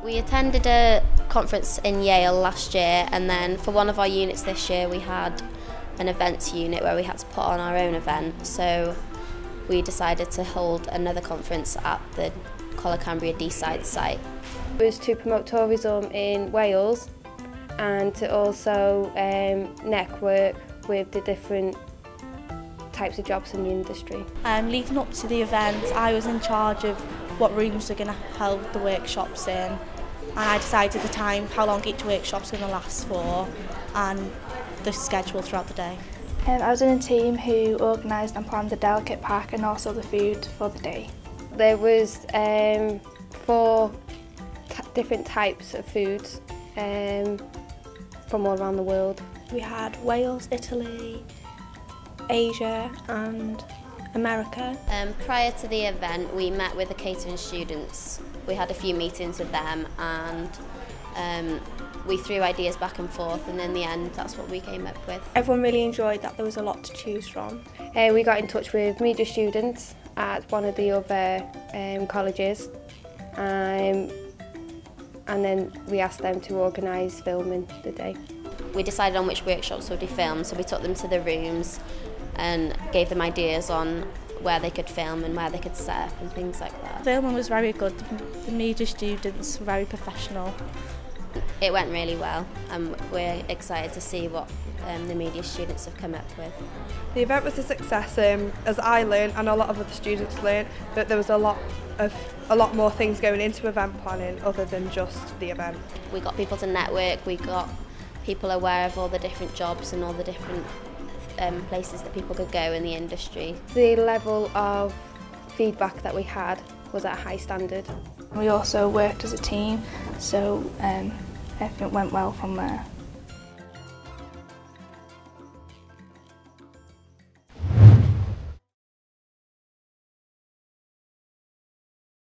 We attended a conference in Yale last year, and then for one of our units this year we had an events unit where we had to put on our own event, so we decided to hold another conference at the Coleg Cambria Teithio site. It was to promote tourism in Wales and to also network with the different types of jobs in the industry. Leading up to the event, I was in charge of what rooms we're going to hold the workshops in, and I decided the time, how long each workshop's going to last for, and the schedule throughout the day. I was in a team who organised and planned the delegate pack and also the food for the day. There was 4 different types of foods from all around the world. We had Wales, Italy, Asia and America. Prior to the event we met with the catering students. We had a few meetings with them, and we threw ideas back and forth, and in the end that's what we came up with. Everyone really enjoyed that there was a lot to choose from. We got in touch with media students at one of the other colleges, and then we asked them to organise filming the day. We decided on which workshops would be filmed, so we took them to the rooms and gave them ideas on where they could film and where they could set up and things like that. Filming was very good. The media students were very professional. It went really well, and we're excited to see what the media students have come up with. The event was a success, as I learned and a lot of other students learned, that there was a lot more things going into event planning other than just the event. We got people to network, we got people aware of all the different jobs and all the different places that people could go in the industry. The level of feedback that we had was at a high standard. We also worked as a team, so everything went well from there.